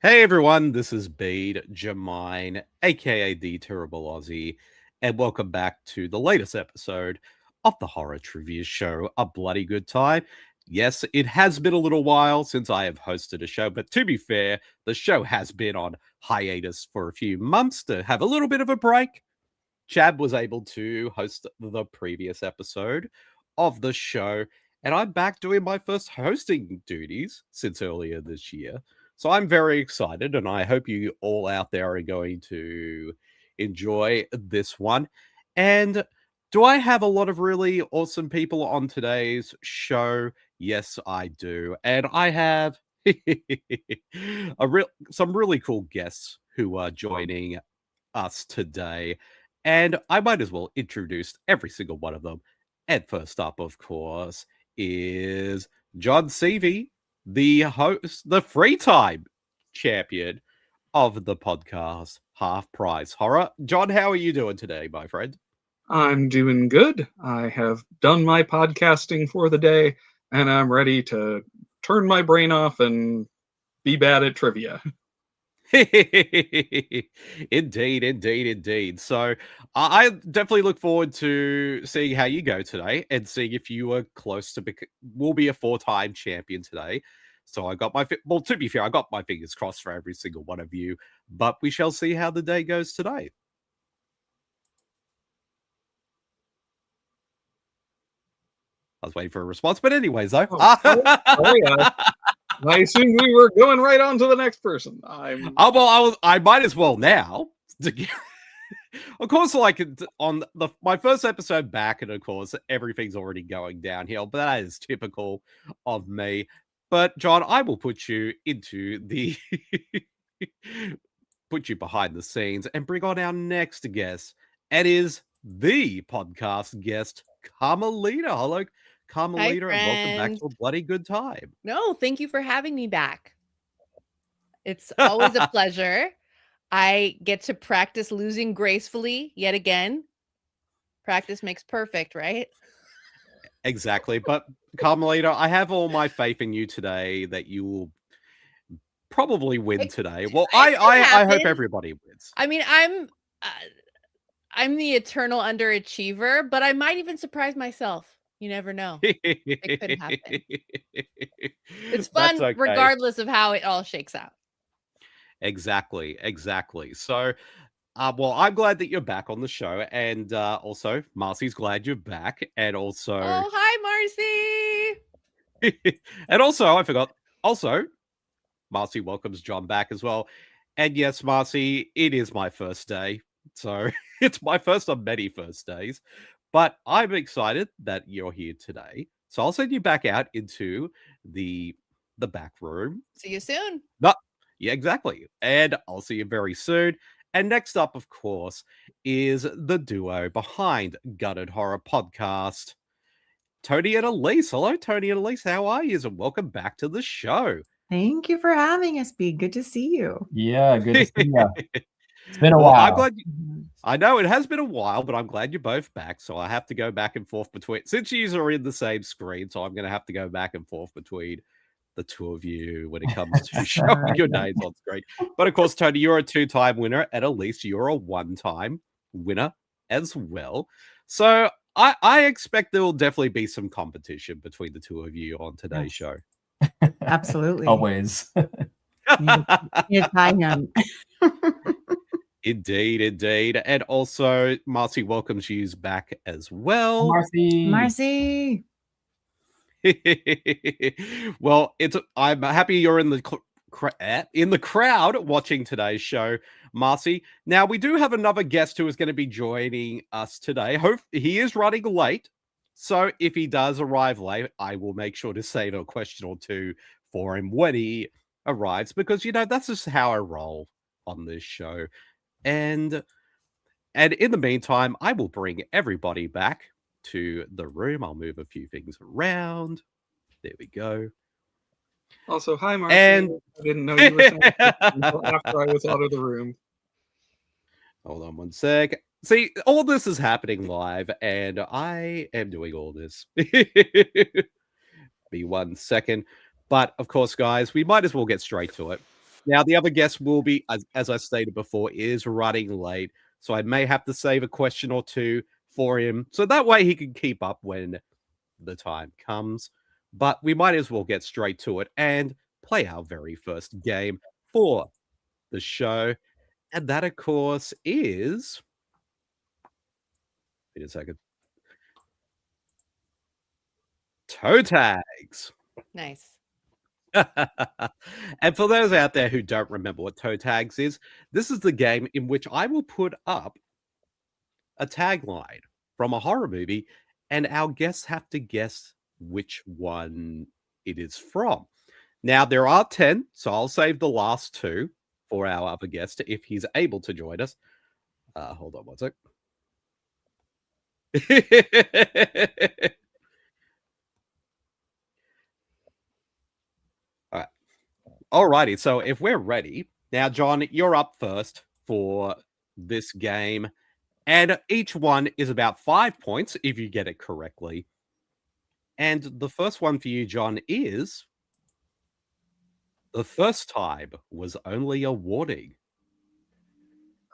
Hey everyone, this is Bede Jamine, aka the Terrible Aussie, and welcome back to the latest episode of the Horror Trivia Show, A Bloody Good Time. Yes, it has been a little while since I have hosted a show, but to be fair, the show has been on hiatus for a few months to have a little bit of a break. Chad was able to host the previous episode of the show, and I'm back doing my first hosting duties since earlier this year. So I'm very excited, and I hope you all out there are going to enjoy this one. And do I have a lot of really awesome people on today's show? Yes, I do. And I have some really cool guests who are joining us today. And I might as well introduce every single one of them. And first up, of course, is John Seavy, the host, the free time champion of the podcast Half Price Horror. John, how are you doing today, my friend? I'm doing good. I have done my podcasting for the day, and I'm ready to turn my brain off and be bad at trivia. Indeed. So I definitely look forward to seeing how you go today and seeing if you are close to will be a 4-time champion today. So I got well, to be fair, I got my fingers crossed for every single one of you, but we shall see how the day goes today. I was waiting for a response, but anyways, though. I assumed we were going right on to the next person. I might as well now. Of course, like on my first episode back, and of course, everything's already going downhill, but that is typical of me. But John, I will put you into the put you behind the scenes and bring on our next guest. It is the podcast guest, Carmelita. Hello, Carmelita, and welcome back to A Bloody Good Time. No, thank you for having me back. It's always a pleasure. I get to practice losing gracefully yet again. Practice makes perfect, right? Exactly. But Carmelita, I have all my faith in you today that you will probably win today. Well, I hope everybody wins. I mean, I'm the eternal underachiever, but I might even surprise myself. You never know. It could happen. It's fun regardless of how it all shakes out. Exactly. So, well, I'm glad that you're back on the show, and also Marcy's glad you're back, and also hi Marcy. And also I forgot. Also, Marcy welcomes John back as well, and yes, Marcy, it is my first day, so it's my first of many first days, but I'm excited that you're here today. So I'll send you back out into the back room. See you soon. Yeah, exactly. And I'll see you very soon. And next up, of course, is the duo behind Gutted Horror Podcast, Tony and Aleece. Hello, Tony and Aleece. How are you? And welcome back to the show. Thank you for having us, Bede. Good to see you. Yeah, good to see you. It's been a while. I'm glad I know it has been a while, but I'm glad you're both back. So I have to go back and forth between, since you are in the same screen, so I'm going to have to go back and forth between the two of you when it comes to showing your names on screen. But of course, Tony, you're a 2-time winner, and Aleece, you're a 1-time winner as well. So I expect there will definitely be some competition between the two of you on today's show. Absolutely. Always. Yes, I am. Indeed. And also, Marcy welcomes you back as well. Marcy. Well, I'm happy you're in the crowd watching today's show, Marcy. Now, we do have another guest who is going to be joining us today. He is running late, so if he does arrive late, I will make sure to save a question or two for him when he arrives, because that's just how I roll on this show. And in the meantime, I will bring everybody back to the room. I'll move a few things around. There we go. Also, hi, Marcy. And I didn't know you were saying until after I was out of the room. Hold on one sec. See, all this is happening live, and I am doing all this. Be 1 second. But, of course, guys, we might as well get straight to it. Now, the other guest will be, as I stated before, is running late. So I may have to save a question or two for him. So that way he can keep up when the time comes. But we might as well get straight to it and play our very first game for the show. And that, of course, is... Wait a second. Toe tags. Nice. And for those out there who don't remember what toe tags is, this is the game in which I will put up a tagline from a horror movie, and our guests have to guess which one it is from. Now, there are 10, so I'll save the last 2 for our other guest if he's able to join us. Hold on one sec. Alrighty, so if we're ready, now, John, you're up first for this game, and each one is about 5 points if you get it correctly. And the first one for you, John, is the first time was only a warning,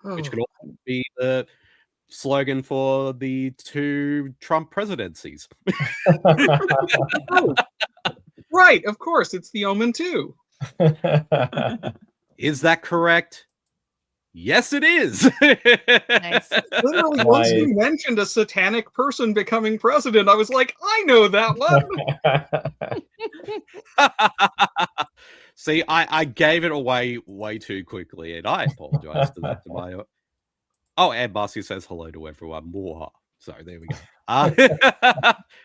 which could also be the slogan for the 2 Trump presidencies. Oh, right, of course, it's The Omen 2. Is that correct? Yes, it is. Nice. Literally, once you mentioned a satanic person becoming president, I was like, I know that one. See, I gave it away way too quickly, and I apologize to that. To my... Oh, and Marcy says hello to everyone. More. So there we go.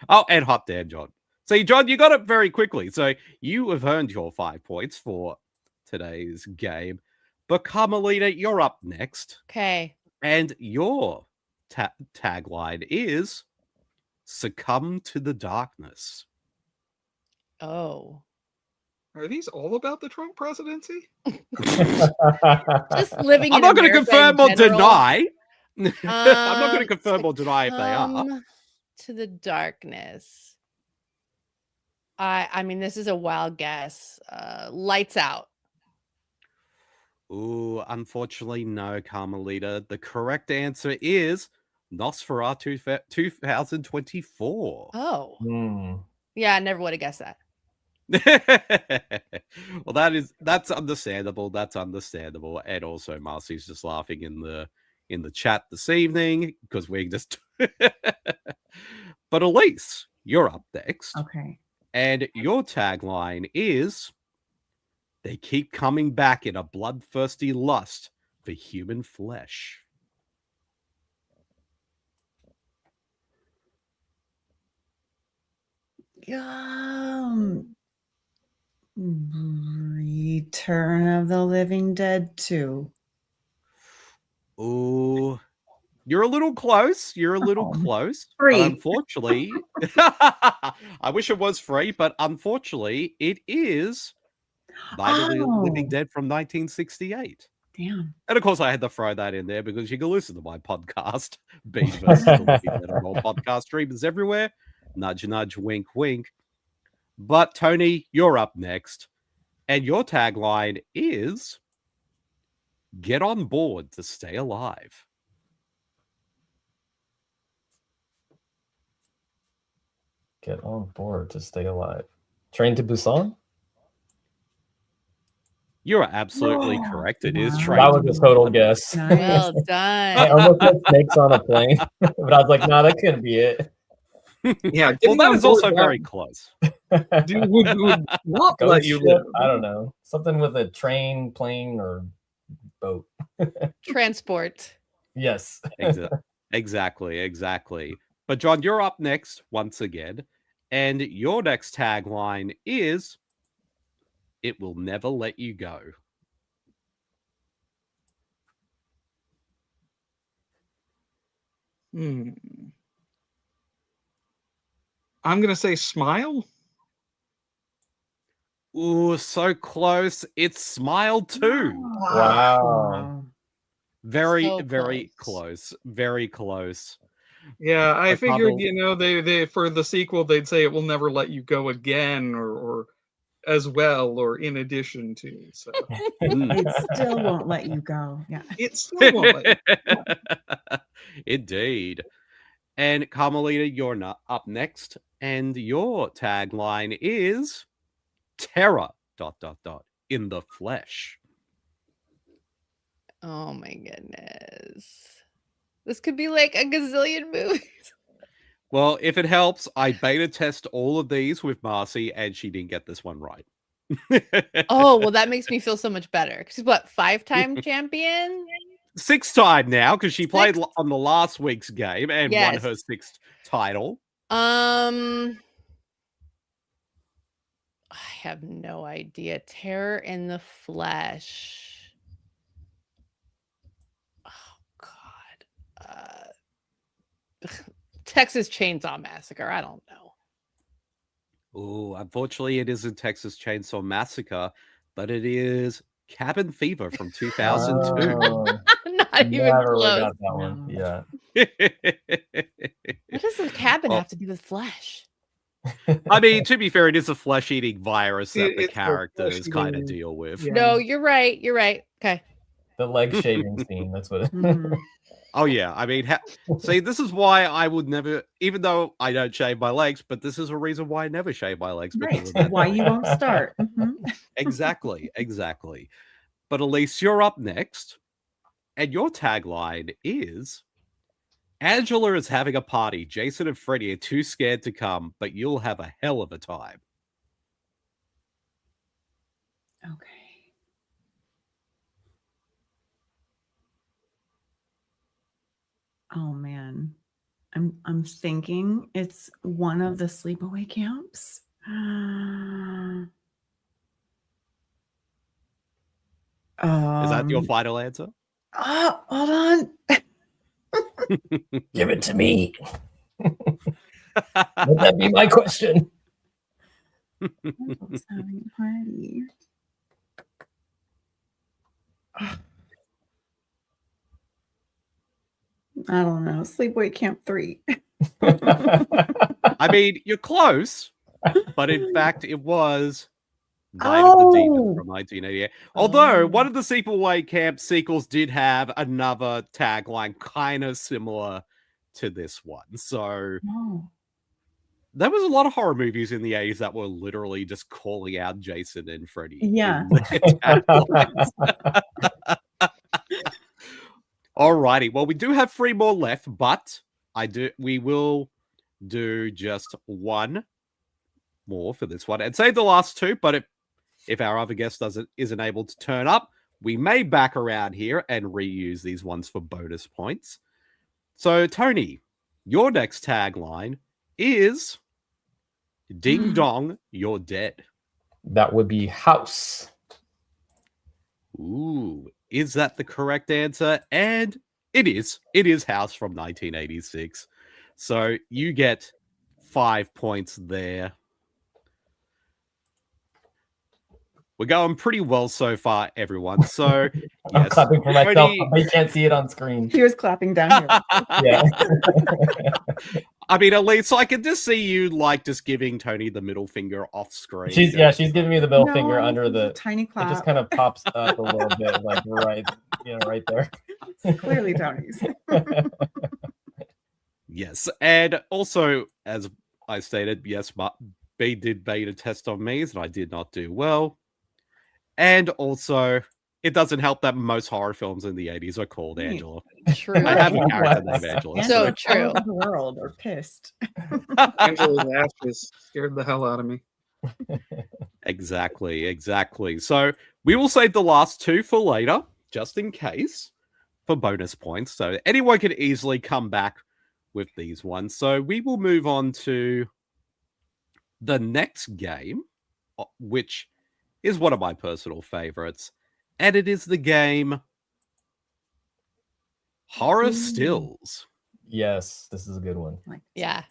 Oh, and hot damn, John. See, John, you got it very quickly. So you have earned your 5 points for today's game. But Carmelita, you're up next. Okay. And your tagline is "Succumb to the Darkness." Oh. Are these all about the Trump presidency? Just living I'm in not going to America confirm in or general. deny. I'm not going to confirm or deny if they are. Succumb to the darkness. I mean, this is a wild guess. Lights Out. Ooh, unfortunately, no, Carmelita. The correct answer is Nosferatu 2024. Oh. Yeah, I never would have guessed that. Well, that's understandable. That's understandable. And also, Marcy's just laughing in the chat this evening because we're just. But Aleece, you're up next. Okay. And your tagline is, "They keep coming back in a bloodthirsty lust for human flesh." Return of the Living Dead 2. Ooh, you're a little close. You're a little close. Free. But unfortunately, I wish it was free, but unfortunately, it is Night of the Living Dead from 1968. Damn. And of course, I had to throw that in there because you can listen to my podcast, Bede versus the Living Dead, on all podcast streamers everywhere. Nudge, nudge, wink, wink. But Tony, you're up next. And your tagline is, "Get on board to stay alive." Get on board to stay alive. Train to Busan? You are absolutely correct. It is Wow. Train That to was a total Busan. guess. Nice. Well I done. almost said snakes on a plane, but I was like, no, that couldn't be it. Yeah, Well, getting that on is also board very close. that would not Ghost let you ship? live. I don't know. Something with a train, plane, or boat. Transport. Yes. Exactly. But John, you're up next once again. And your next tagline is, "It will never let you go." I'm going to say Smile. Ooh, so close. It's Smile 2. Wow. Very, So very close. Very close. Yeah, I A figured, couple- they for the sequel they'd say it will never let you go again, or as well or in addition to. So It still won't let you go. Yeah. it still won't let you. Indeed. And Carmelita, you're not up next. And your tagline is terror, ... in the flesh. Oh my goodness. This could be like a gazillion movies. Well, if it helps, I beta test all of these with Marcy, and she didn't get this one right. Oh, well, that makes me feel so much better. She's what, 5-time champion? 6th time now, because she played Sixth? on the last week's game and won Yes. her 6th title. I have no idea. Terror in the flesh. Oh God. Texas Chainsaw Massacre. I don't know. Oh, unfortunately, it isn't Texas Chainsaw Massacre, but it is Cabin Fever from 2002. Not even Never close. got that one. Yeah. What does the cabin Well- have to do with flesh? I mean, to be fair, it is a flesh-eating virus that the It's a characters kind of flesh-eating- deal with. Yeah. No, you're right. You're right. Okay. The leg shaving scene. That's what. Mhm. Oh yeah, I mean, see, this is why I would never, even though I don't shave my legs, but this is a reason why I never shave my legs. because Right. of that. Why you won't start. Mhm. Exactly. But Aleece, you're up next, and your tagline is: Angela is having a party. Jason and Freddy are too scared to come, but you'll have a hell of a time. Okay. Oh man. I'm thinking it's one of the sleepaway camps. Is that your final answer? Oh, hold on. Give it to me. Would that be my question? Angel's having a party. I don't know. Sleepaway Camp 3. I mean, you're close, but in fact, it was Night of the Demon Oh. from 1988. Although Oh. one of the Sleepaway Camp sequels did have another tagline kind of similar to this one. So Oh. there was a lot of horror movies in the 80s that were literally just calling out Jason and Freddy. Yeah. in their taglines. Alrighty, well, we do have 3 more left, but we will do just one more for this one and save the last 2. But if our other guest isn't able to turn up, we may back around here and reuse these ones for bonus points. So, Tony, your next tagline is "Ding dong, you're dead." That would be House. Ooh, is that the correct answer? And it is. It is House from 1986. So you get 5 points there. We're going pretty well so far, everyone. So, I'm yes. clapping for myself. Tony- But you can't see it on screen. He was clapping down here. Yeah. I mean, at least I can just see you just giving Tony the middle finger off screen. she's giving me the middle finger No, under it's a the. tiny It clap. just kind of pops up a little bit, like right there. It's clearly Tony's. Yes, and also, as I stated, yes, Bede did beta test on me, and I did not do well. And also, it doesn't help that most horror films in the 80s are called Right. Angela. True. I have a What? character named Angela. So Angela, true. all over the world are pissed. Angela's ashes scared the hell out of me. Exactly. So we will save the last 2 for later, just in case, for bonus points. So anyone can easily come back with these ones. So we will move on to the next game, which is one of my personal favorites. And it is the game Horror Ooh. Stills. Yes, this is a good one. Yeah.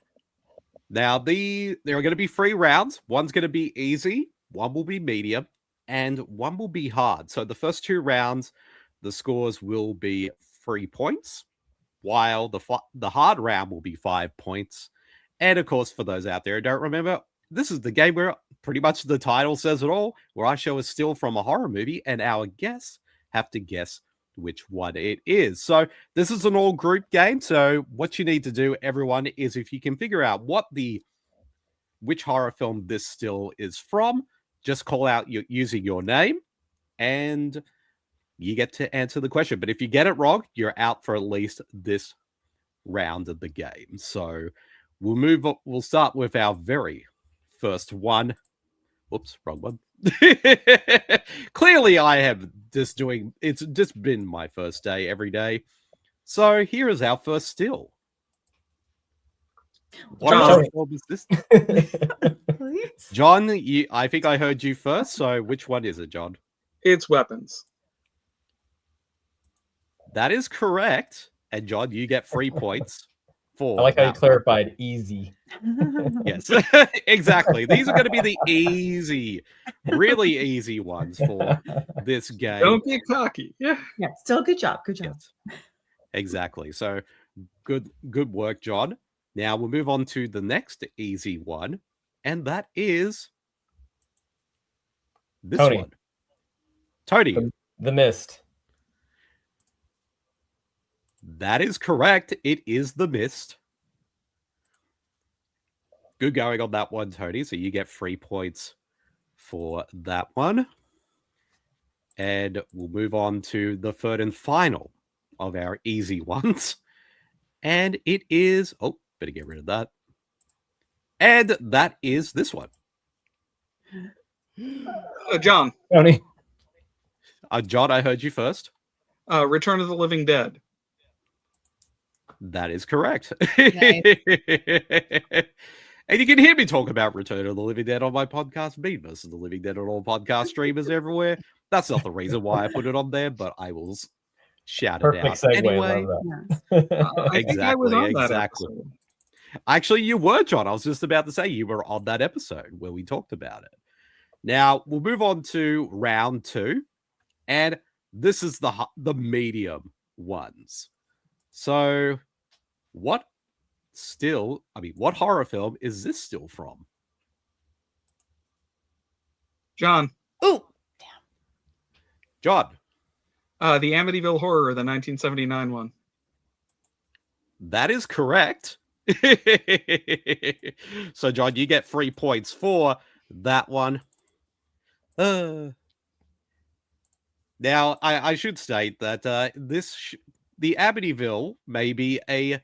Now, there are going to be 3 rounds. One's going to be easy, one will be medium, and one will be hard. So the first 2 rounds, the scores will be 3 points, while the hard round will be 5 points. And of course, for those out there who don't remember, this is the game where pretty much the title says it all, where I show a still from a horror movie and our guests have to guess which one it is. So this is an all group game. So what you need to do, everyone, is if you can figure out which horror film this still is from, just call out using your name and you get to answer the question. But if you get it wrong, you're out for at least this round of the game. So we'll start with our very first one. Oops, wrong one. Clearly I have it's just been my first day every day. So here is our first still. What horror film is this? Please. John, I think I heard you first. So which one is it, John? It's Weapons. That is correct. And John, you get 3 points for I like how you that one. clarified easy. Yes, exactly. These are going to be the really easy ones for this game. Don't be cocky. Yeah. Yeah, still good job. Good job. Yes, exactly. So good work, John. Now we'll move on to the next easy one, and that is this Tony. one. Tony. The Mist. That is correct. It is The Mist. Good going on that one, Tony. So you get 3 points for that one. And we'll move on to the third and final of our easy ones. And it is... Oh, better get rid of that. And that is this one. John. Tony. John, I heard you first. Return of the Living Dead. That is correct. Nice. And you can hear me talk about Return of the Living Dead on my podcast, Bede versus the Living Dead on all podcast streamers everywhere. That's not the reason why I put it on there, but I will shout it Perfect out segue. anyway. Love Yes. I think I was on that Exactly. episode. Actually, you were, John. I was just about to say you were on that episode where we talked about it. Now, we'll move on to round 2. And this is the medium ones. So, what horror film is this still from? John. Ooh, John. The Amityville Horror, the 1979 one. That is correct. So, John, you get 3 points for that one. Now, I should state that the Amityville may be a...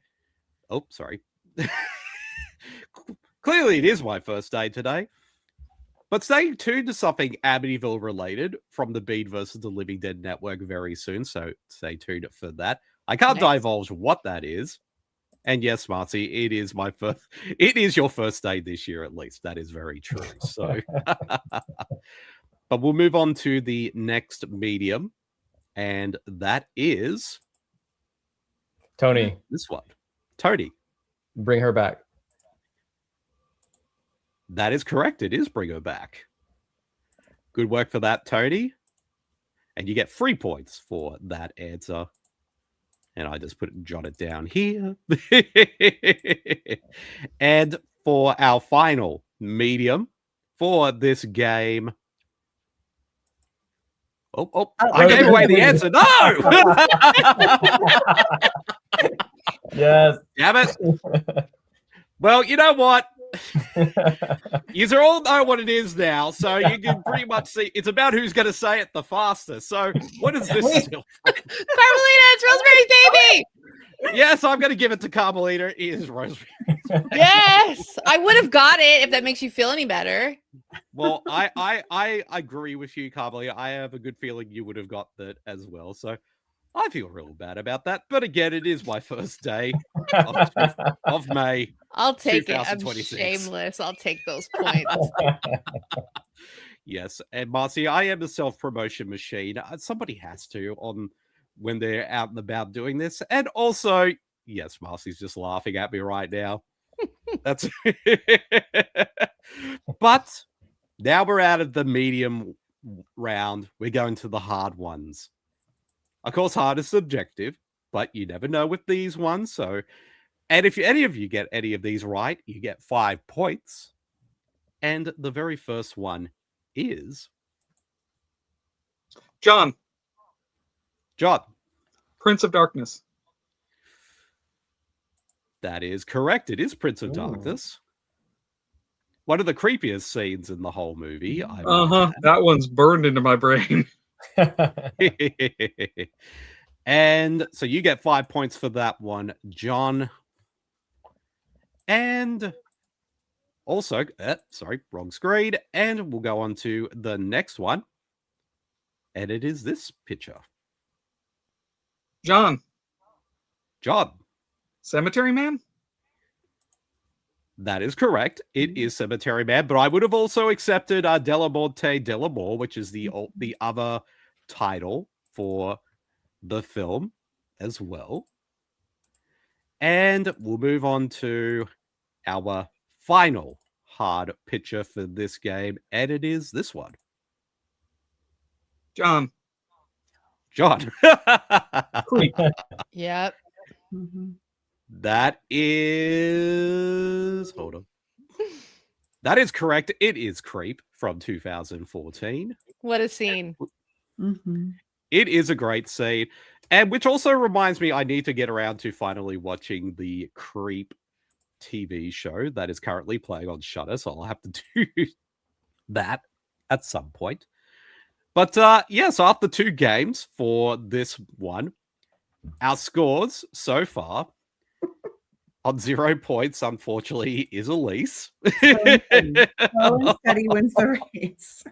Oh, sorry. Clearly, it is my first day today. But stay tuned to something Amityville related from the Bede versus the Living Dead Network very soon. So stay tuned for that. I can't divulge what that is. And yes, Marcy, it is your first day this year at least. That is very true. So, but we'll move on to the next medium, and that is Tony. this one. Tony. Bring Her Back. That is correct. It is Bring Her Back. Good work for that, Tony. And you get 3 points for that answer. And I just jot it down here. And for our final medium for this game. I gave away the answer. No! Yes. Damn it. Well, you know what? You all know what it is now, so you can pretty much see it's about who's going to say it the fastest. So, what is this still? Carmelita, it's Rosemary's Baby. Yes, I'm going to give it to Carmelita. It is Rosemary. Yes, I would have got it if that makes you feel any better. Well, I agree with you, Carmelita. I have a good feeling you would have got that as well. So, I feel real bad about that. But again, it is my first day of May. I'll take it. I'm 2026. shameless. I'll take those points. Yes, and Marcy, I am a self-promotion machine. Somebody has to when they're out and about doing this. And also, yes, Marcy's just laughing at me right now. That's But now we're out of the medium round. We're going to the hard ones. Of course, hard is subjective, but you never know with these ones. So, and if any of you get any of these right, you get 5 points. And the very first one is John, John. Prince of Darkness. That is correct. It is Prince of Ooh. Darkness. One of the creepiest scenes in the whole movie. I Uh-huh. That one's burned into my brain. And so you get 5 points for that one, John. And also, sorry, wrong screen. And we'll go on to the next one. And it is this picture. John, John. Cemetery Man? That is correct. It is Cemetery Man, but I would have also accepted Delamonte Delamore, which is the other title for the film as well. And we'll move on to our final hard picture for this game, and it is this one. John, John. Creep. Yep. Mhm. That is... Hold on. That is correct. It is Creep from 2014. What a scene. Mhm. It is a great scene. And which also reminds me, I need to get around to finally watching the Creep TV show that is currently playing on Shudder. So I'll have to do that at some point. But yes, after 2 games for this one, our scores so far on 0 points, unfortunately, is Aleece. Slow and steady wins the race.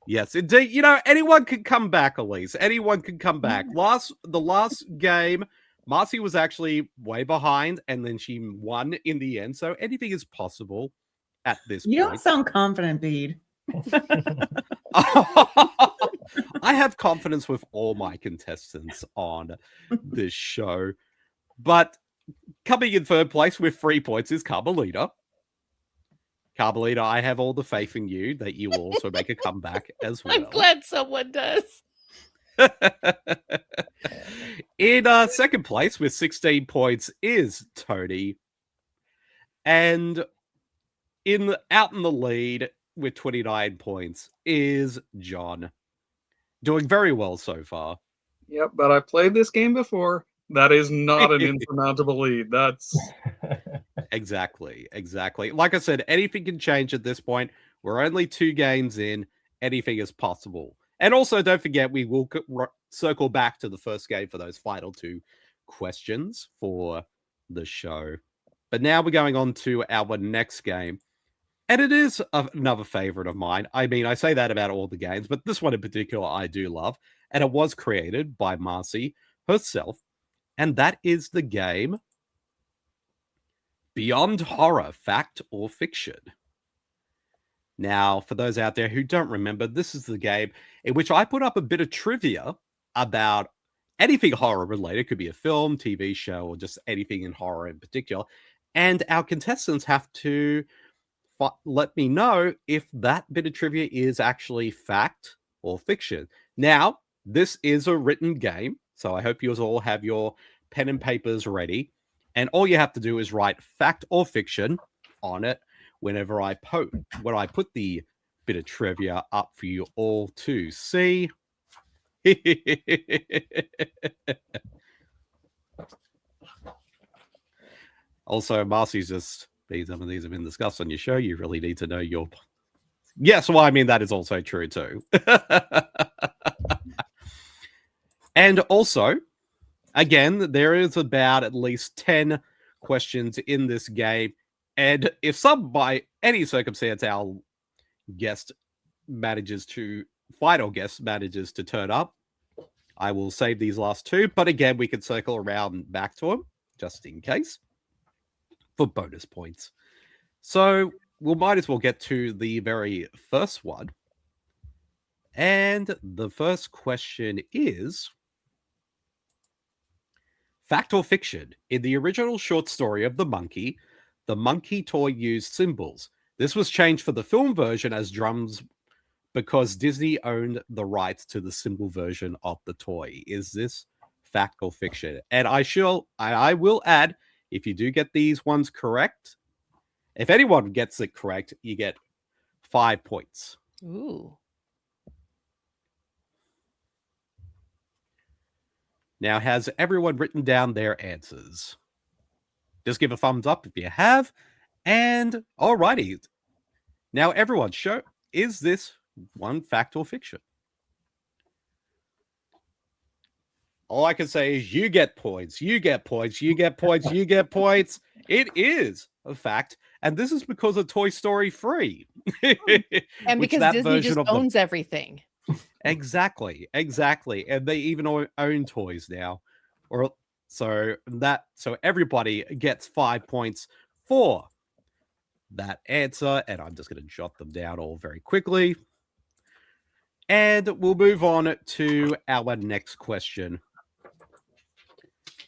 Yes, indeed. You know, anyone can come back, Aleece. Anyone can come back. The last game, Marcy was actually way behind, and then she won in the end. So anything is possible at this You don't point. sound confident, Bede. I have confidence with all my contestants on this show. But coming in third place with 3 points is Carmelita. Carmelita, I have all the faith in you that you will also make a comeback as well. I'm glad someone does. In second place with 16 points is Tony. And out in the lead with 29 points is John. Doing very well so far. Yep, but I played this game before. That is not an insurmountable lead. That's Exactly. Like I said, anything can change at this point. We're only 2 games in. Anything is possible. And also, don't forget, we will circle back to the first game for those final 2 questions for the show. But now we're going on to our next game. And it is another favorite of mine. I mean, I say that about all the games, but this one in particular I do love. And it was created by Marcy herself. And that is the game Beyond Horror, Fact or Fiction. Now, for those out there who don't remember, this is the game in which I put up a bit of trivia about anything horror related. It could be a film, TV show, or just anything in horror in particular. And our contestants have to let me know if that bit of trivia is actually fact or fiction. Now, this is a written game, so I hope you all have your pen and papers ready. And all you have to do is write fact or fiction on it whenever I put the bit of trivia up for you all to see. Also, Marcy's just, some of these have been discussed on your show. You really need to know your... Yes, well, I mean, that is also true too. And also, again, there is about at least 10 questions in this game. And if by any circumstance, our final guest manages to turn up, I will save these last 2. But again, we can circle around back to them, just in case, for bonus points. So we might as well get to the very first one. And the first question is... Fact or fiction? In the original short story of the monkey toy used cymbals. This was changed for the film version as drums because Disney owned the rights to the cymbal version of the toy. Is this fact or fiction? And I will add, if you do get these ones correct, If anyone gets it correct, you get 5 points. Ooh. Now, has everyone written down their answers? Just give a thumbs up if you have. And alrighty. Now, everyone, show, is this one fact or fiction? All I can say is you get points, you get points, you get points, you get points. It is a fact. And this is because of Toy Story 3. And Which because that Disney version just of the- owns everything. Exactly. And they even own toys now. So everybody gets 5 points for that answer. And I'm just going to jot them down all very quickly. And we'll move on to our next question.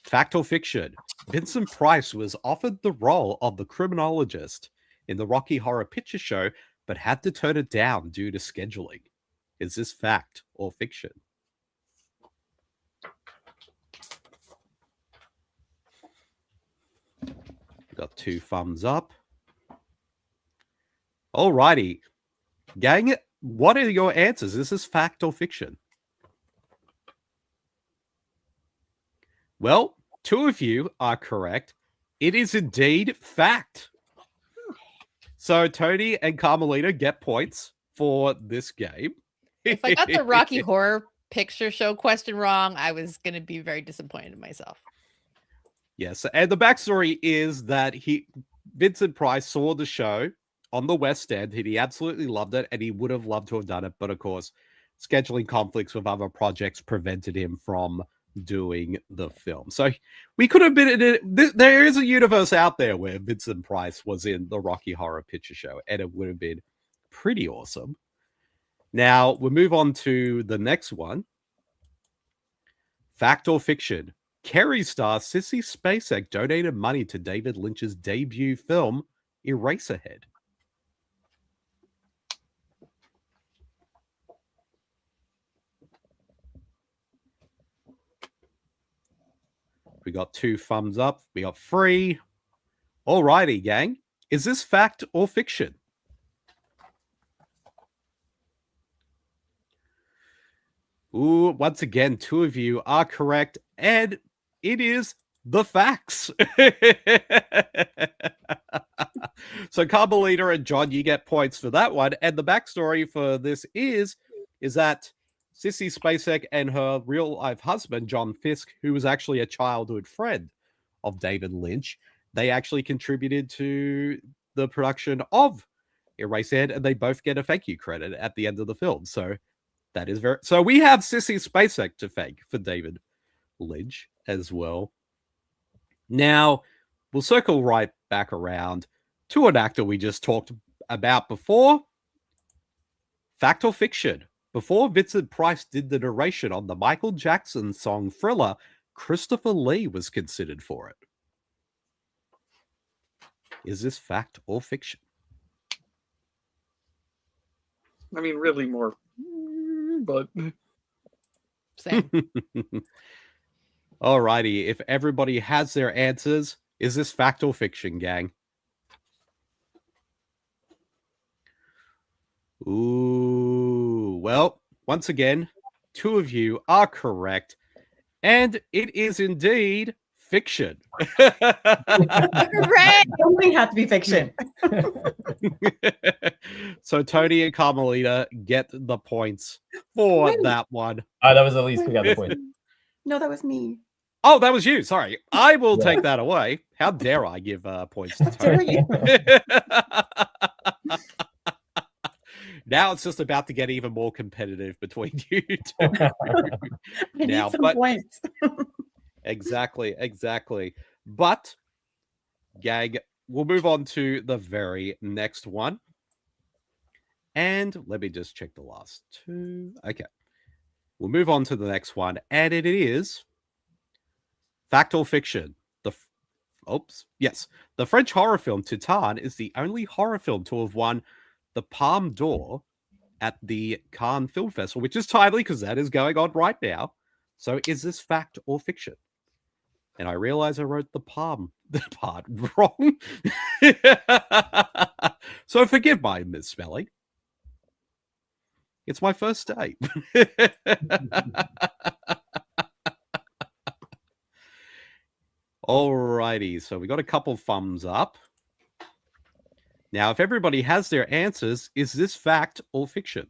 Fact or fiction? Vincent Price was offered the role of the criminologist in the Rocky Horror Picture Show, but had to turn it down due to scheduling. Is this fact or fiction? Got 2 thumbs up. Alrighty. Gang, what are your answers? Is this fact or fiction? Well, 2 of you are correct. It is indeed fact. So Tony and Carmelita get points for this game. If I got the Rocky Horror Picture Show question wrong, I was going to be very disappointed in myself. Yes, and the backstory is that Vincent Price saw the show on the West End, and he absolutely loved it, and he would have loved to have done it, but of course, scheduling conflicts with other projects prevented him from doing the film. So we could have been in it. There is a universe out there where Vincent Price was in the Rocky Horror Picture Show, and it would have been pretty awesome. Now, we'll move on to the next one. Fact or fiction? Carrie star Sissy Spacek donated money to David Lynch's debut film, Eraserhead. We got 2 thumbs up. We got 3. Alrighty, gang. Is this fact or fiction? Ooh, once again, 2 of you are correct, and it is the facts. So Carmelita and John, you get points for that one. And the backstory for this is that Sissy Spacek and her real-life husband, John Fisk, who was actually a childhood friend of David Lynch, they actually contributed to the production of Eraserhead, and they both get a thank you credit at the end of the film. So that is very... So we have Sissy Spacek to thank for David Lynch as well. Now, we'll circle right back around to an actor we just talked about before. Fact or fiction? Before Vincent Price did the narration on the Michael Jackson song Thriller, Christopher Lee was considered for it. Is this fact or fiction? I mean, really more, but Same. Alrighty, if everybody has their answers, is this fact or fiction, gang? Ooh, well, once again, 2 of you are correct, and it is indeed fiction. Hooray! Something had to be fiction. So Tony and Carmelita get the points for Wait. that one. That was Aleece who got the point. No, that was me. Oh, that was you. Sorry. I will Yeah. take that away. How dare I give points to How dare Tony? you? Now it's just about to get even more competitive between you two. I need Now, some but- points. Exactly. But, gang, we'll move on to the very next one. And let me just check the last 2. Okay. We'll move on to the next one. And it is fact or fiction. The French horror film Titan is the only horror film to have won the Palme d'Or at the Cannes Film Festival, which is timely because that is going on right now. So is this fact or fiction? And I realize I wrote the part wrong. So forgive my misspelling. It's my first day. Alrighty, so we got a couple thumbs up. Now, if everybody has their answers, is this fact or fiction?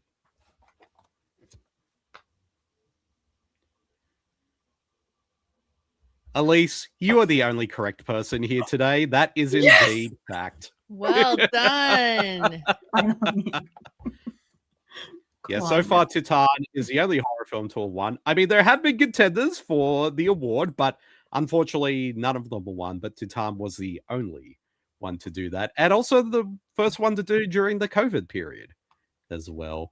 Aleece, you are the only correct person here today. That is indeed fact. Well done. Finally. Yeah, Come so on. far Titan is the only horror film to have won. I mean, there have been contenders for the award, but unfortunately, none of them were won. But Titan was the only one to do that, and also the first one to do during the COVID period as well.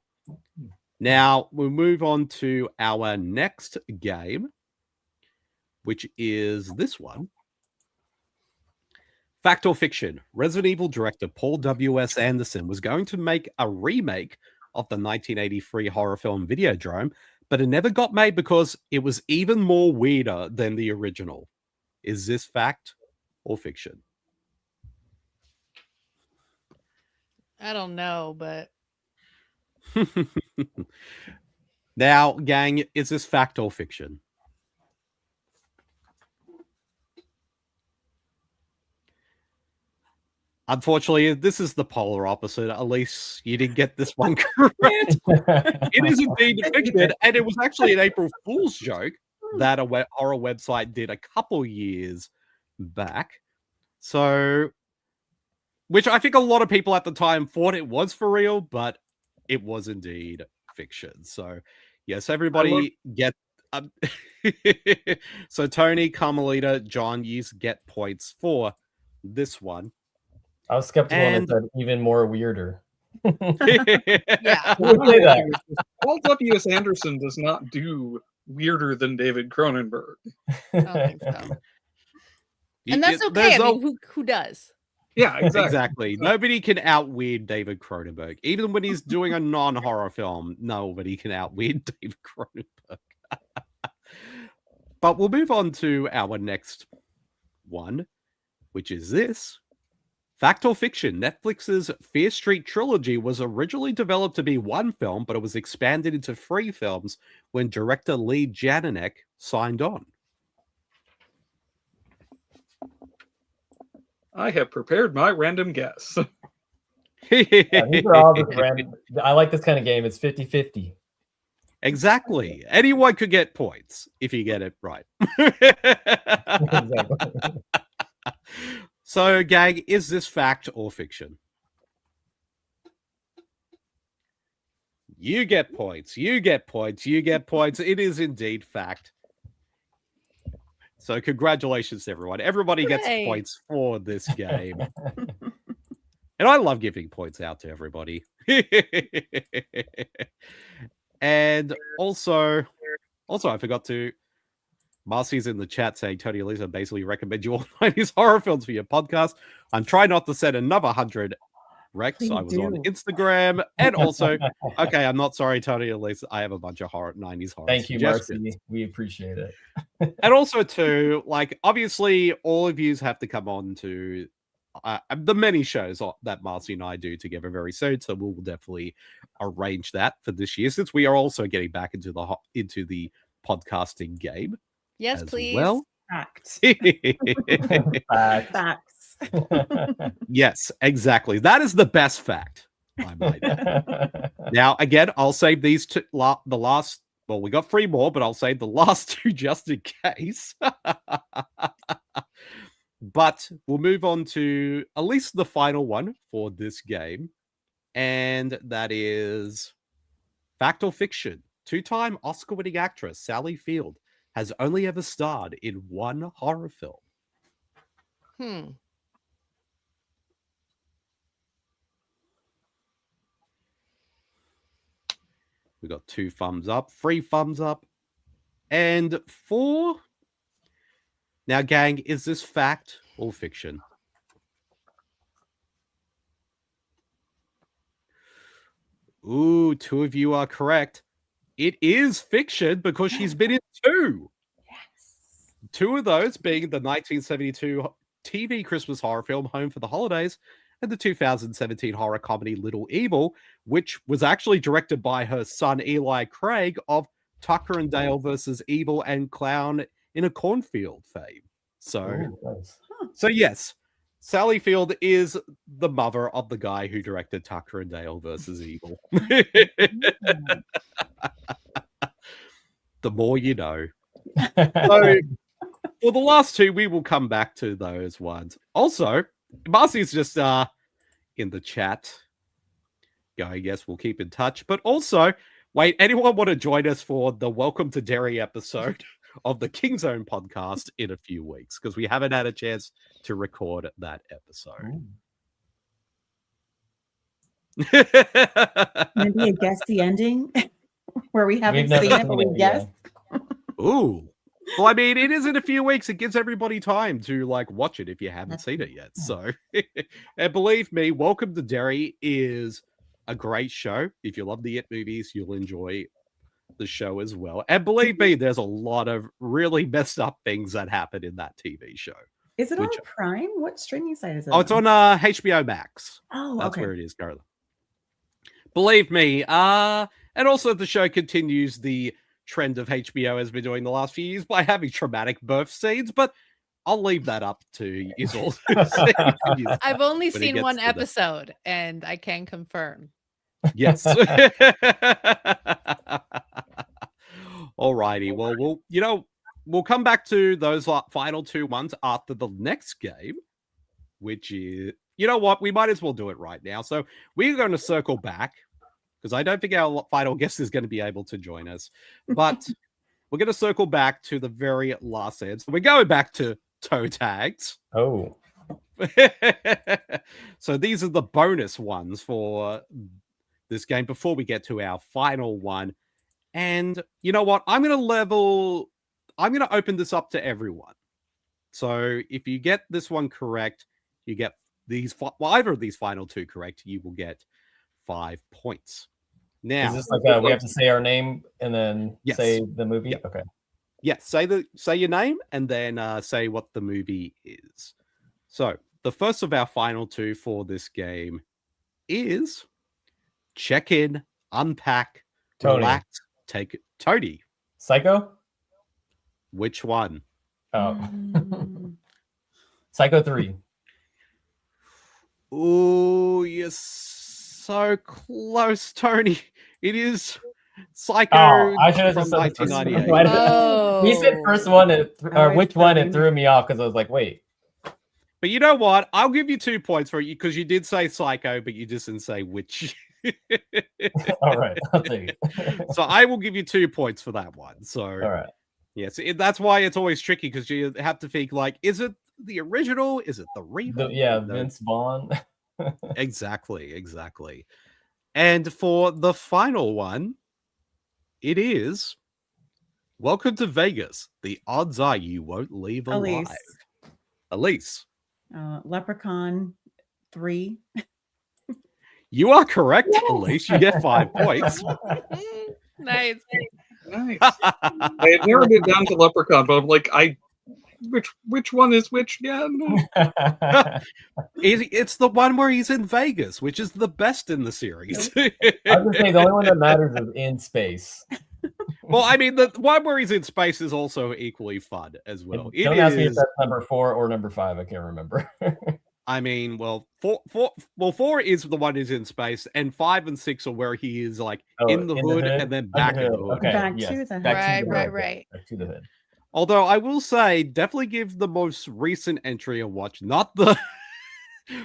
Now, we'll move on to our next game, which is this one. Fact or fiction? Resident Evil director Paul W.S. Anderson was going to make a remake of the 1983 horror film Videodrome, but it never got made because it was even more weirder than the original. Is this fact or fiction? I don't know, but Now, gang, is this fact or fiction? Unfortunately, this is the polar opposite. At least you didn't get this one correct. It is indeed fiction, and it was actually an April Fool's joke that a horror website did a couple years back. So, which I think a lot of people at the time thought it was for real, but it was indeed fiction. So, yes, everybody get. So, Tony, Carmelita, John, you get points for this one. I was skeptical when And- it said even more weirder. yeah. Who would say that? Paul W.S. Anderson does not do weirder than David Cronenberg. I don't think so. And that's okay. There's I mean, who does? Yeah, exactly. Exactly. Nobody can out-weird David Cronenberg. Even when he's doing a non-horror film, nobody can out-weird David Cronenberg. But we'll move on to our next one, which is this. Fact or fiction? Netflix's Fear Street trilogy was originally developed to be one film, but it was expanded into 3 films when director Lee Janinek signed on. I have prepared my random guess. Yeah, these are all just random. I like this kind of game. It's 50-50. Exactly. Anyone could get points if you get it right. Exactly. So, gang, is this fact or fiction? You get points. You get points. You get points. It is indeed fact. So, congratulations, everyone. Everybody gets Hooray. points for this game. And I love giving points out to everybody. And also, I forgot to. Marcy's in the chat saying, Tony and Lisa basically recommend you all 90s horror films for your podcast. I'm trying not to set another 100 Rex. Please I was on do. Instagram. And also, okay, I'm not sorry, Tony and Lisa. I have a bunch of 90s horror Thank you, suggestions. Marcy. We appreciate it. And also, too, like, obviously, all of you have to come on to the many shows that Marcy and I do together very soon. So we'll definitely arrange that for this year, since we are also getting back into the podcasting game. Yes, as please. well. Facts. Fact. Facts. Yes, exactly. That is the best fact, I might add. Now, again, I'll save these two, the last. Well, we got 3 more, but I'll save the last 2 just in case. But we'll move on to at least the final one for this game, and that is fact or fiction. 2-time Oscar-winning actress Sally Field has only ever starred in 1 horror film. We got 2 thumbs up, 3 thumbs up, and 4. Now, gang, is this fact or fiction? Ooh, 2 of you are correct. It is fiction because she's been in 2. Yes. two of those being the 1972 TV Christmas horror film Home for the Holidays and the 2017 horror comedy Little Evil, which was actually directed by her son Eli Craig of Tucker and Dale versus Evil and Clown in a Cornfield fame. So, Ooh, nice. so yes, Sally Field is the mother of the guy who directed Tucker and Dale versus Evil. The more you know. So, for the last two, we will come back to those ones. Also, Marcy's just in the chat going, yes, we'll keep in touch. But also, wait, anyone want to join us for the Welcome to Derry episode of the King Zone podcast in a few weeks? Because we haven't had a chance to record that episode. Maybe a guess the ending where we haven't seen it, but we guess. Ooh. Well, I mean, it is in a few weeks. It gives everybody time to like watch it if you haven't seen it yet. So, and believe me, Welcome to Derry is a great show. If you love the It movies, you'll enjoy the show as well. And believe me, there's a lot of really messed up things that happen in that TV show. Is it on Prime? What streaming site is it? Oh, it's on HBO Max. Oh, that's okay. where it is currently. Believe me. And also the show continues the trend of HBO has been doing the last few years by having traumatic birth scenes, but I'll leave that up to you all. I've only seen one episode, and I can confirm. Yes. Alrighty. Well, we'll come back to those final two ones after the next game, which is, you know what, we might as well do it right now. So we're going to circle back because I don't think our final guest is going to be able to join us, but we're going to circle back to the very last end. So we're going back to toe tags. Oh. So these are the bonus ones for this game before we get to our final one. And you know what? I'm going to open this up to everyone. So if you get this one correct, you get either of these final two correct, you will get 5 points. Now, is this like we have to say our name and then say the movie? Yep. Okay. Yes, say your name and then say what the movie is. So the first of our final two for this game is check in, unpack, Tony. relax, take it. Tony. Psycho? Which one? Oh. Psycho 3. Oh, you're so close, Tony. It is Psycho I should have from just said 1998. Oh. He said first one, or which one, it threw me off because I was like, wait. But you know what? I'll give you 2 points for it because you did say Psycho, but you just didn't say which. All right, I'll take it. So I will give you 2 points for that one. So, all right. Yes, that's why it's always tricky because you have to think like, is it the original? Is it the remake? Vince Vaughn. Exactly. And for the final one, it is Welcome to Vegas. The odds are you won't leave alive. Aleece. Leprechaun 3. You are correct, Aleece. You get 5 points. Nice. I narrowed it down to Leprechaun, but I'm like, which one is which again? It's the one where he's in Vegas, which is the best in the series. I was gonna say the only one that matters is in space. Well, I mean, the one where he's in space is also equally fun as well. Don't ask me if that's number 4 or number 5. I can't remember. I mean, well, 4 is the one who's in space, and 5 and 6 are where he is like in the hood and then back in the hood. Okay. Back to the hood. Right. Back to the hood. Although I will say, definitely give the most recent entry a watch, not the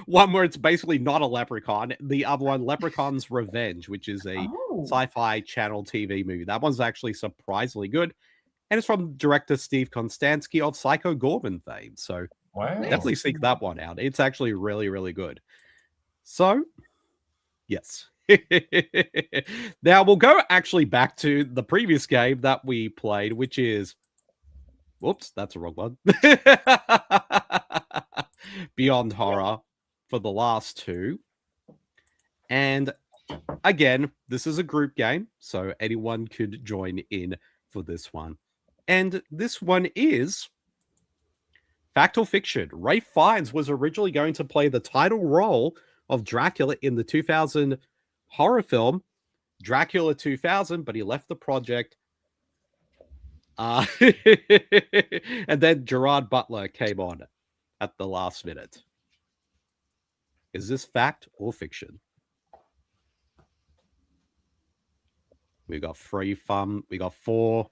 one where it's basically not a leprechaun. The other one, Leprechaun's Revenge, which is a sci-fi channel TV movie. That one's actually surprisingly good, and it's from director Steve Konstansky of Psycho Gorman fame. So definitely seek that one out. It's actually really, really good. So, yes. Now we'll go actually back to the previous game that we played, which is whoops, that's the wrong one. Beyond Horror for the last two. And again, this is a group game, so anyone could join in for this one. And this one is Fact or fiction? Ralph Fiennes was originally going to play the title role of Dracula in the 2000 horror film Dracula 2000, but he left the project. And then Gerard Butler came on at the last minute. Is this fact or fiction? We got 3 fun. We got 4.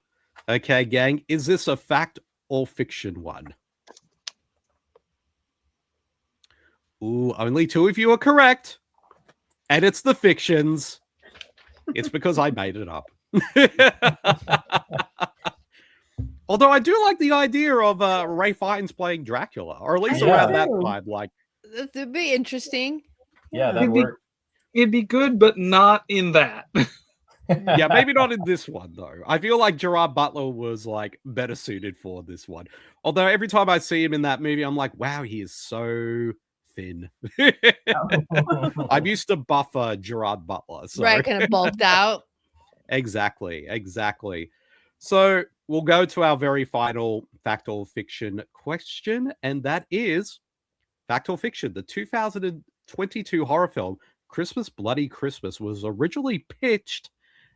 Okay, gang. Is this a fact or fiction one? Ooh, only 2 of you are correct. And it's the fictions. It's because I made it up. Although I do like the idea of Ralph Fiennes playing Dracula, or at least around that time. Like, it'd be interesting. Yeah, that worked. It'd be good, but not in that. Yeah, maybe not in this one though. I feel like Gerard Butler was like better suited for this one. Although every time I see him in that movie, I'm like, wow, he is so thin. I'm used to buffer Gerard Butler. So. Right, kind of bulked out. Exactly. So we'll go to our very final fact or fiction question, and that is fact or fiction. The 2022 horror film Christmas Bloody Christmas was originally pitched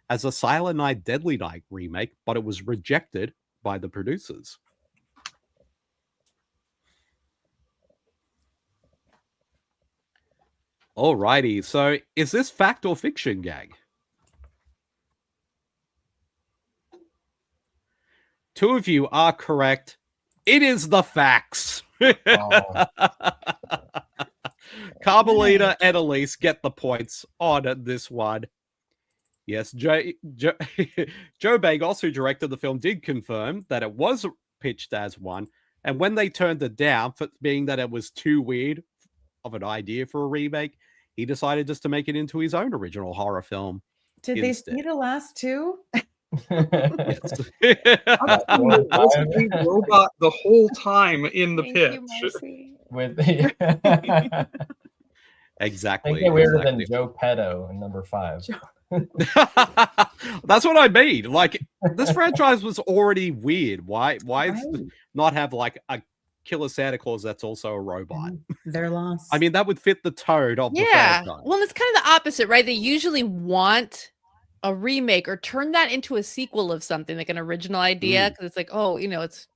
as a Silent Night Deadly Night remake, but it was rejected by the producers. Alrighty, so is this fact or fiction, gang? 2 of you are correct. It is the facts. Carmelita and Aleece get the points on this one. Yes, Joe Bagos, who directed the film, did confirm that it was pitched as one. And when they turned it down, for being that it was too weird of an idea for a remake, he decided just to make it into his own original horror film. Did instead. they see the last 2? I was a big robot the whole time in the pitch. Exactly. I think weirder than Joe Petto in number 5. That's what I mean. Like, this franchise was already weird. Why not have like a killer Santa Claus that's also a robot? They're lost. I mean, that would fit the tone of the franchise. Well, it's kind of the opposite, right? They usually want a remake or turn that into a sequel of something, like an original idea, because it's like, oh, it's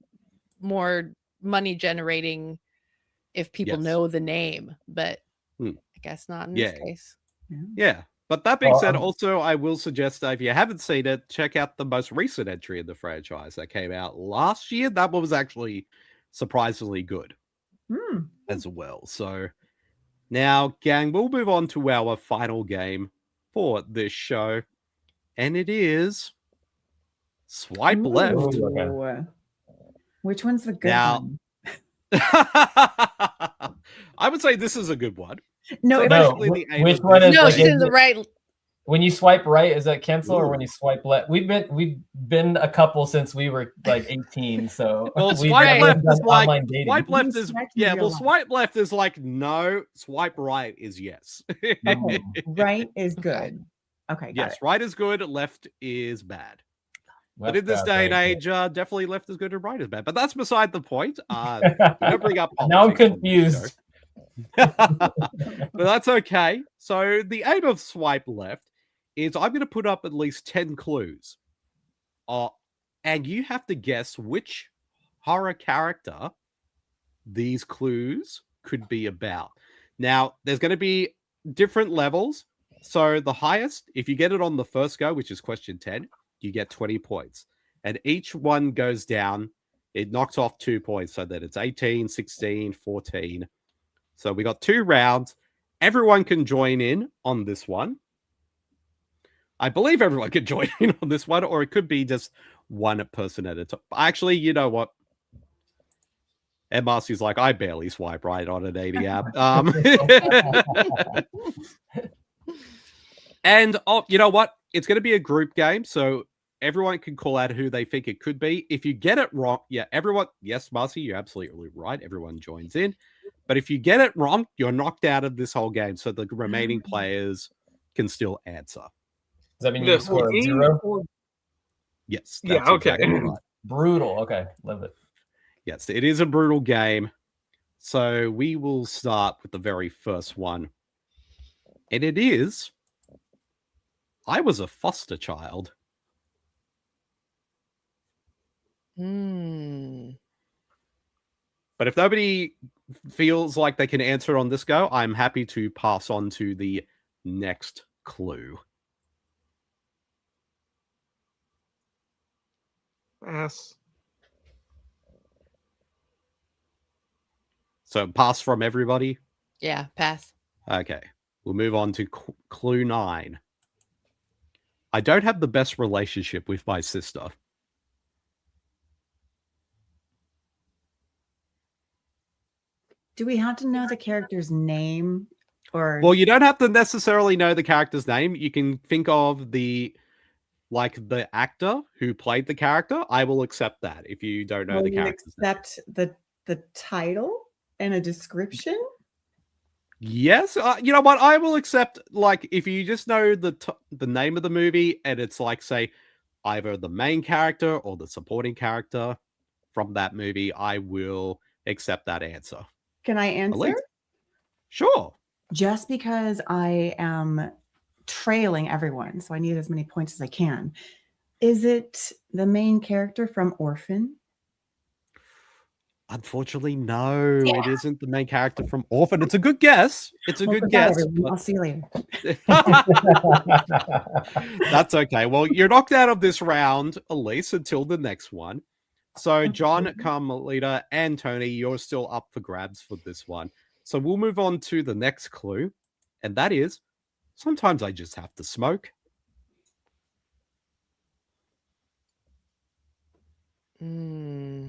more money generating if people know the name, but I guess not in this case. Yeah. But that being said, also, I will suggest that if you haven't seen it, check out the most recent entry in the franchise that came out last year. That one was actually surprisingly good as well. So now, gang, we'll move on to our final game for this show. And it is Swipe Left. Okay. Which one's the good one? I would say this is a good one. No, so which one is? No, like, she's in the right. When you swipe right, is that cancel, or when you swipe left? We've been a couple since we were like 18. So well, swipe left is like swipe left is swipe left is like no. Swipe right is yes. Okay. Right is good. Okay. Yes, right is good. Left is bad. But in this day and age, definitely left is good and right is bad. But that's beside the point. Don't bring up now I'm confused. But that's okay. So the aim of Swipe Left is I'm going to put up at least 10 clues. And you have to guess which horror character these clues could be about. Now, there's going to be different levels. So the highest, if you get it on the first go, which is question 10, you get 20 points. And each one goes down. It knocks off 2 points so that it's 18, 16, 14. So we got 2 rounds. Everyone can join in on this one. I believe everyone can join in on this one, or it could be just one person at a time. Actually, you know what? Ed Marcy's like, I barely swipe right on an 80 app. And you know what? It's going to be a group game, so everyone can call out who they think it could be. If you get it wrong, everyone. Yes, Marcy, you're absolutely right. Everyone joins in. But if you get it wrong, you're knocked out of this whole game, so the remaining players can still answer. Does that mean you score 0? Yes. Yeah, okay. Exactly right. Brutal. Okay, love it. Yes, it is a brutal game. So we will start with the very first one. And it is, I was a foster child. Hmm. But if nobody feels like they can answer on this go, I'm happy to pass on to the next clue. Pass. So pass from everybody. Yeah, pass. Okay, we'll move on to clue 9. I don't have the best relationship with my sister. Do we have to know the character's name or Well, you don't have to necessarily know the character's name. You can think of the actor who played the character. I will accept that if you don't know will the you character's name. accept the title and a description? Yes, you know what? I will accept, like, if you just know the name of the movie and it's like, say, either the main character or the supporting character from that movie, I will accept that answer. Can I answer? Aleece? Sure. Just because I am trailing everyone, so I need as many points as I can. Is it the main character from Orphan? Unfortunately, no, Yeah. it isn't the main character from Orphan. It's a good guess. It's a Well, good goodbye, guess. everyone. I'll see you later. That's okay. Well, you're knocked out of this round, Aleece, until the next one. So, John, Carmelita, and Tony, you're still up for grabs for this one. So we'll move on to the next clue, and that is, sometimes I just have to smoke. Hmm.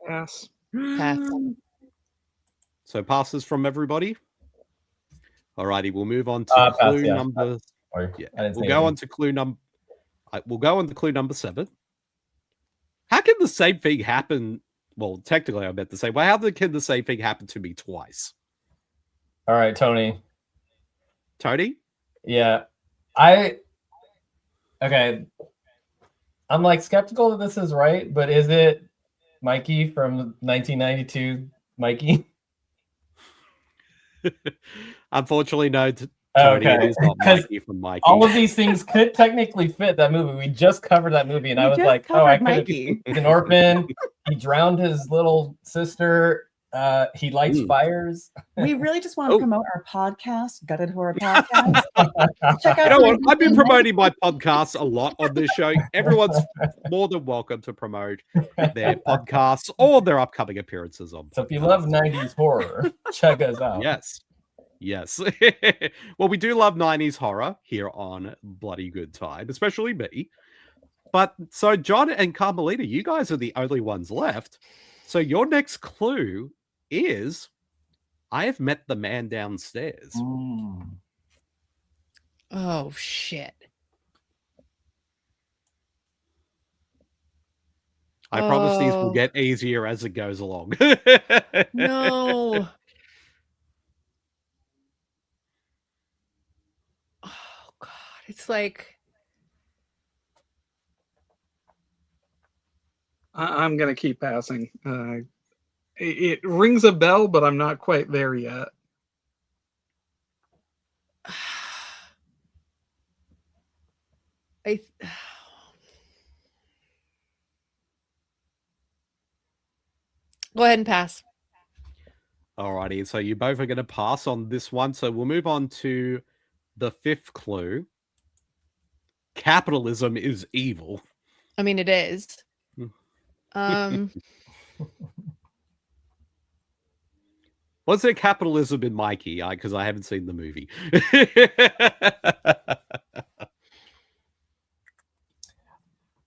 Pass. Pass. So passes from everybody. Alrighty, we'll move on to Pass, clue yeah. number. Sorry, Yeah, I didn't we'll say go anything. on to clue number. We'll go on to clue number 7. How can the same thing happen? Well, technically, I meant to say, well, how can the same thing happen to me twice? All right, Tony. Tony? Yeah. Okay. I'm like skeptical that this is right, but is it Mikey from 1992? Mikey? Unfortunately, no, Tony. Okay. It is not Mikey from Mikey. All of these things could technically fit that movie. We just covered that movie, and I was like, oh, I could have. Mikey. He's an orphan. He drowned his little sister. He lights fires. We really just want to promote our podcast, Gutted Horror Podcast. Check out You know what? my I've been promoting my podcast a lot on this show. Everyone's more than welcome to promote their podcasts or their upcoming appearances on. So if you love 90s horror, check us out. Yes. Well, we do love 90s horror here on Bloody Good Time, especially me. But so John and Carmelita, you guys are the only ones left. So your next clue is, I have met the man downstairs. Oh, shit. I promise these will get easier as it goes along. No. Oh, God. It's like, I'm going to keep passing. It rings a bell, but I'm not quite there yet. Go ahead and pass. Alrighty, so you both are going to pass on this one. So we'll move on to the 5th clue. Capitalism is evil. I mean, it is. Was there capitalism in Mikey? Because I haven't seen the movie.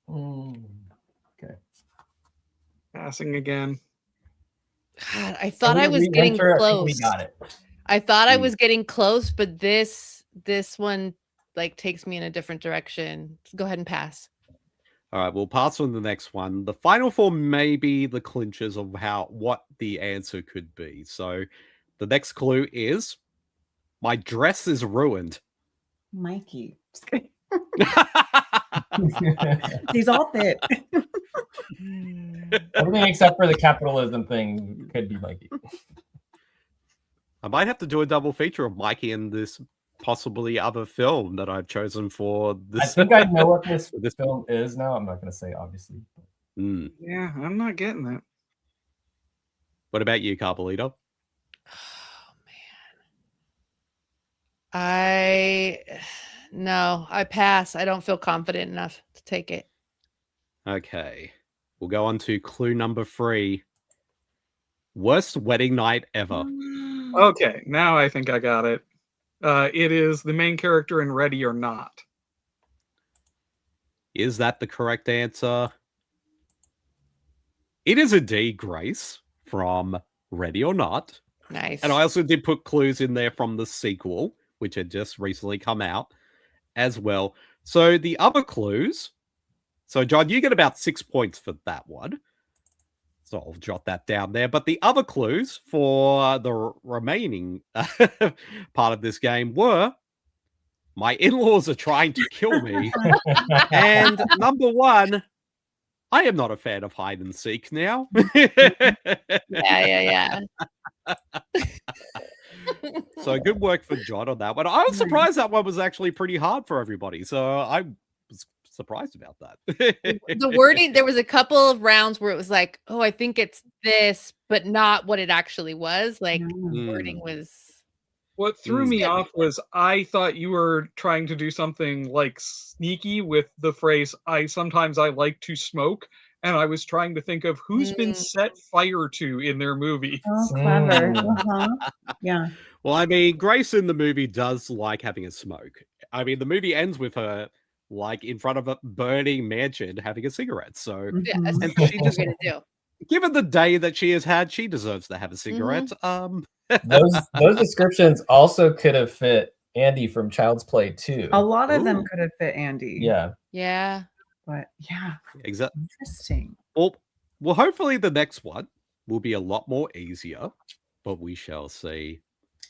Okay. Passing again. God, I thought I was getting close. We got it. I thought I was getting close, but this one like takes me in a different direction. Go ahead and pass. All right, we'll pass on the next one. The final 4 may be the clinches of what the answer could be. So the next clue is, my dress is ruined. Mikey. These all fit. Everything except for the capitalism thing could be Mikey. I might have to do a double feature of Mikey and this possibly other film that I've chosen for this. I think I know what this film is now. I'm not going to say, obviously. Mm. Yeah, I'm not getting that. What about you, Carmelita? Oh man. I pass. I don't feel confident enough to take it. Okay. We'll go on to clue number 3. Worst wedding night ever. Okay, now I think I got it. It is the main character in Ready or Not. Is that the correct answer? It is indeed Grace from Ready or Not. Nice. And I also did put clues in there from the sequel, which had just recently come out as well. So the other clues. So, John, you get about 6 points for that one. So I'll jot that down there. But the other clues for the remaining part of this game were my in-laws are trying to kill me. And number 1, I am not a fan of hide and seek now. Yeah. So good work for John on that one. I was surprised that one was actually pretty hard for everybody. So I was surprised about that. The wording, there was a couple of rounds where it was like, oh, I think it's this, but not what it actually was. Like the wording was. What threw me off was I thought you were trying to do something like sneaky with the phrase, sometimes I like to smoke. And I was trying to think of who's been set fire to in their movie. Oh, clever. Yeah. Well, I mean, Grace in the movie does like having a smoke. I mean, the movie ends with her like in front of a burning mansion having a cigarette. So, Yeah, Mhm. and what she you're just, gonna do. given the day that she has had, she deserves to have a cigarette. Those descriptions also could have fit Andy from Child's Play too. A lot of them Ooh. could have fit Andy. Yeah. Yeah. But yeah, Exactly. interesting. Well, hopefully the next one will be a lot more easier, but we shall see.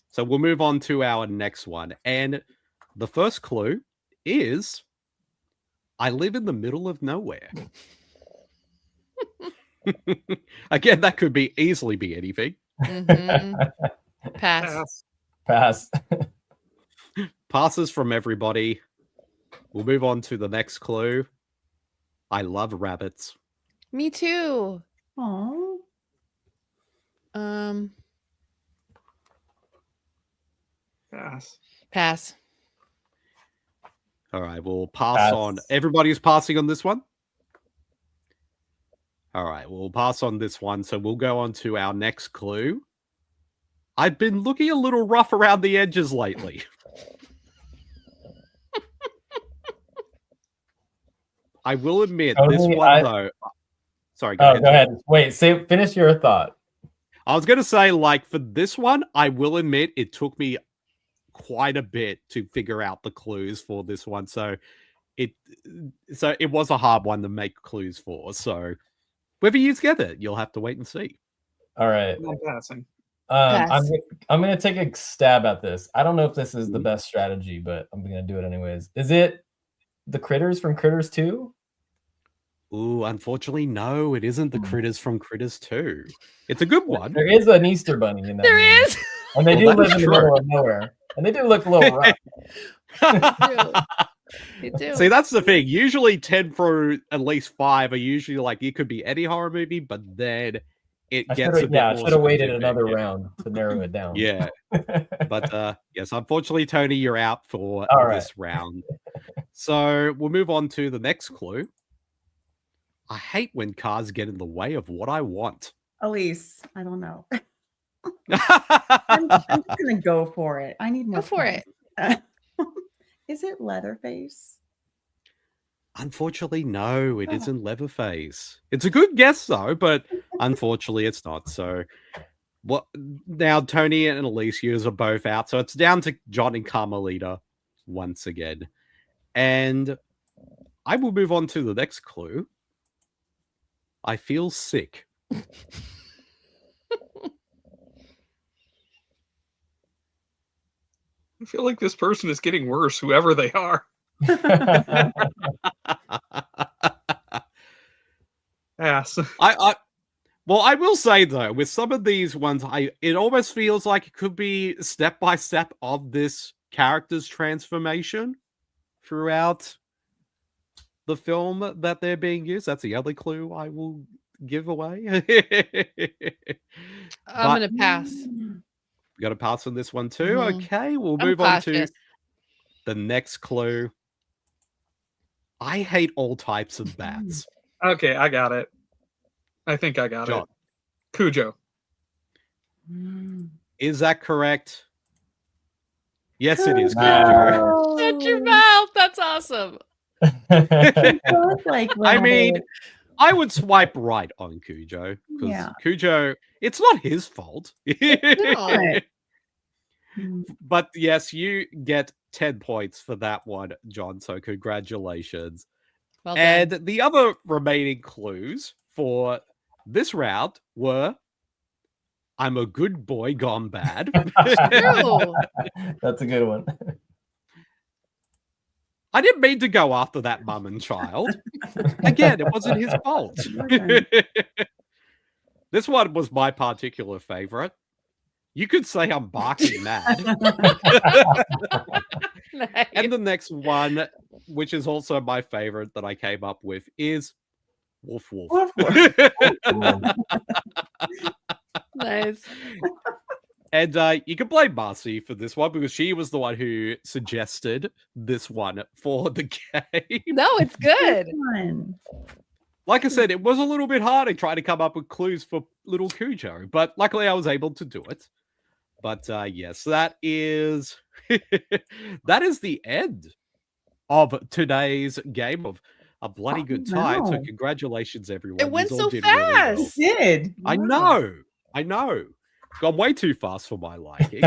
So we'll move on to our next one. And the first clue is I live in the middle of nowhere. Again, that could be easily be anything. Mhm. Pass. Pass. Passes from everybody. We'll move on to the next clue. I love rabbits. Me too. Oh, Pass. All right, we'll pass Pass. on. Everybody's passing on this one? All right, we'll pass on this one. So we'll go on to our next clue. I've been looking a little rough around the edges lately. I will admit, this one, though... Sorry, go ahead. Go ahead. Wait, finish your thought. I was going to say, like, for this one, I will admit it took me quite a bit to figure out the clues for this one. So it was a hard one to make clues for. So whether you get it, you'll have to wait and see. All right. I'm passing. I'm going to take a stab at this. I don't know if this is the best strategy, but I'm going to do it anyways. Is it the critters from Critters 2? Ooh, unfortunately, no, it isn't the critters from Critters 2. It's a good one. There is an Easter bunny in that. There movie. is. And they Well, do that live is in the true. middle of nowhere. And they do look a little rough. You do. See, that's the thing. Usually 10 through at least 5 are usually like, it could be any horror movie, but then it I gets a bit more should have waited specific. another round to narrow it down. Yeah. But yes, unfortunately, Tony, you're out for All this round. So we'll move on to the next clue. I hate when cars get in the way of what I want. Aleece, I don't know. I'm just gonna go for it. I need more. Go for it. Is it Leatherface? Unfortunately, no, it isn't Leatherface. It's a good guess, though, but unfortunately, it's not. So, what now? Tony and Aleece, you are both out, so it's down to John and Carmelita once again. And I will move on to the next clue. I feel sick. I feel like this person is getting worse, whoever they are. Ass. Well, I will say though, with some of these ones, it almost feels like it could be step by step of this character's transformation throughout the film that they're being used. That's the other clue I will give away. I'm gonna pass. Got to pass on this one too. Mhm. Okay, we'll I'm move on to cautious. the next clue. I hate all types of bats. Okay, I got it. I think I got John, it. Cujo. is that correct? Yes, it is. Wow. Cujo. Shut your mouth. That's awesome. Like I mean, I would swipe right on Cujo because Yeah. Cujo, it's not his fault. No. But yes, you get 10 points for that one, John. So congratulations. Well done. And the other remaining clues for this round were I'm a good boy gone bad. True. That's a good one. I didn't mean to go after that mum and child. Again, it wasn't his fault. This one was my particular favorite. You could say I'm barking mad. Nice. And the next one, which is also my favorite that I came up with, is Woof Woof. Woof, woof. Nice. And you can blame Marcy for this one because she was the one who suggested this one for the game. No, it's good. Fun. Like I said, it was a little bit hard trying to come up with clues for little Cujo, but luckily I was able to do it. But yes, that is that is the end of today's game of A Bloody Good Time. So wow. congratulations, everyone. It went Yous all so did really well. fast. It did. I Wow. know. Gone way too fast for my liking.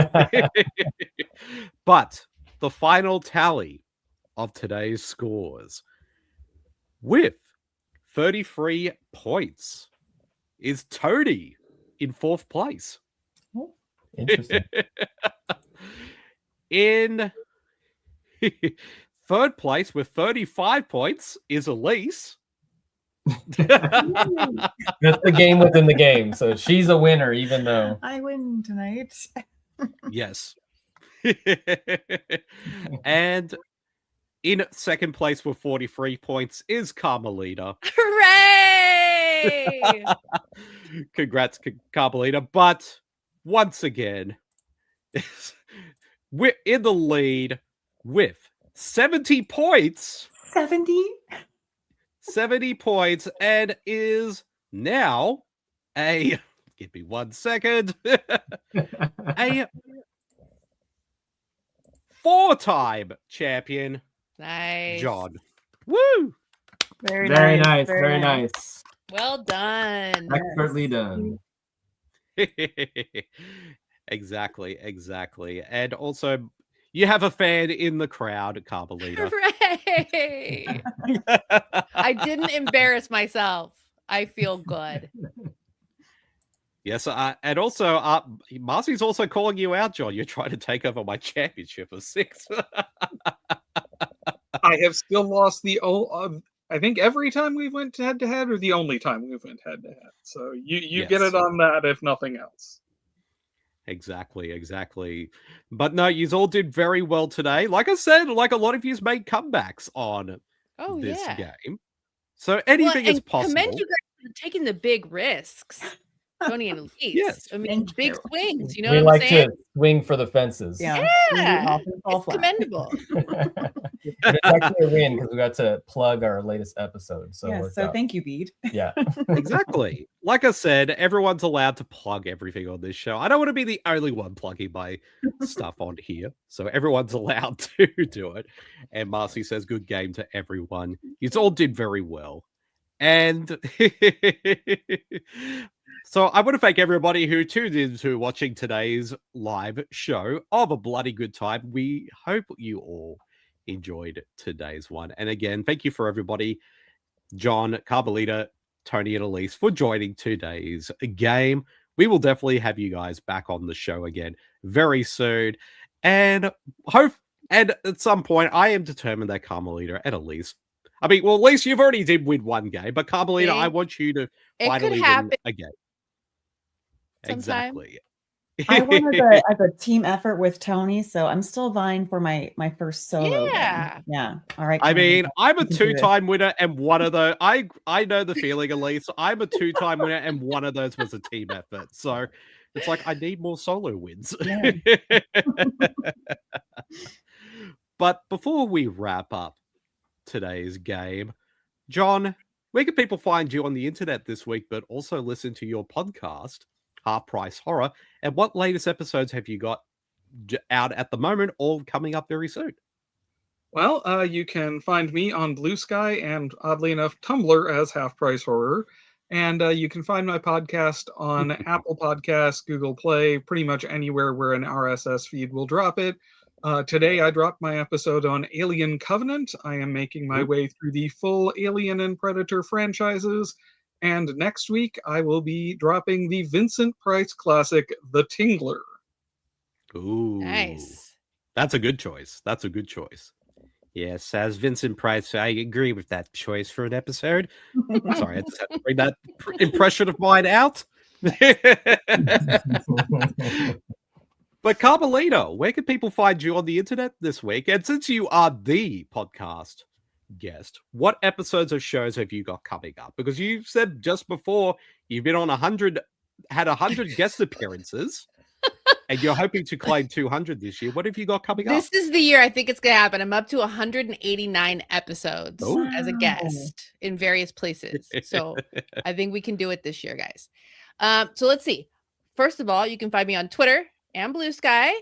But the final tally of today's scores with 33 points is Tony in 4th place. Interesting. In 3rd place with 35 points is Aleece. That's the game within the game. So she's a winner, even though I win tonight. Yes. And in 2nd place with 43 points is Carmelita. Hooray! Congrats, Carmelita. But once again, we're in the lead with 70 points. 70? 70 points and is now a give me 1 second a 4-time champion. Nice. John. Woo! Very, very nice, very nice. Well done. Expertly done. Exactly. And also you have a fan in the crowd, Carmelita. Hooray! I didn't embarrass myself. I feel good. Yes, and also Marcy's also calling you out, John. You're trying to take over my championship of 6. I have still lost I think every time we went head to head, or the only time we went head to head. So you get Yes. it on that, if nothing else. Exactly. But no, you all did very well today. Like I said, like a lot of yous made comebacks on Oh, this yeah. game. So anything is and possible. Commend you guys for taking the big risks, Tony and Aleece. Yes. I mean, Thank big you. swings. You know We what like I'm saying? to swing for the fences. Yeah. Yeah. Often fall It's flat. commendable. It's actually a win because we got to plug our latest episode. So, it Yes, worked so out. thank you, Bede. Yeah. Exactly. Like I said, everyone's allowed to plug everything on this show. I don't want to be the only one plugging my stuff on here. So everyone's allowed to do it. And Marcy says, good game to everyone. You all did very well. And so I want to thank everybody who tuned into watching today's live show of A Bloody Good Time. We hope you all enjoyed today's one. And again, thank you for everybody, John, Carmelita, Tony, and Aleece, for joining today's game. We will definitely have you guys back on the show again very soon. And And at some point, I am determined that Carmelita and Aleece. I mean, well, Aleece, you've already did win one game, but Carmelita, I See? want you to It could finally win happen a game. sometime. Exactly. I won as a team effort with Tony, so I'm still vying for my first solo win. Yeah. Yeah. All right. I mean, Carmelita, I'm a you can do this. two-time winner, and one of those, I know the feeling, Aleece. I'm a two-time winner, and one of those was a team effort. So it's like I need more solo wins. Yeah. But before we wrap up today's game, John, where can people find you on the internet this week, but also listen to your podcast, Half Price Horror? And what latest episodes have you got out at the moment or coming up very soon? Well, you can find me on Blue Sky and, oddly enough, Tumblr as Half Price Horror. And you can find my podcast on Apple Podcasts, Google Play, pretty much anywhere where an RSS feed will drop it. Today, I dropped my episode on Alien Covenant. I am making my way through the full Alien and Predator franchises. And next week, I will be dropping the Vincent Price classic, The Tingler. Ooh. Nice. That's a good choice. That's a good choice. Yes, as Vincent Price, I agree with that choice for an episode. Sorry, I just had to bring that impression of mine out. But Carmelita, where can people find you on the internet this week? And since you are the podcast guest, what episodes of shows have you got coming up? Because you said just before you've been on 100 guest appearances, and you're hoping to claim 200 this year. What have you got coming up? This is the year I think it's going to happen. I'm up to 189 episodes Oh. as a guest in various places. So I think we can do it this year, guys. So let's see. First of all, you can find me on Twitter and Blue Sky.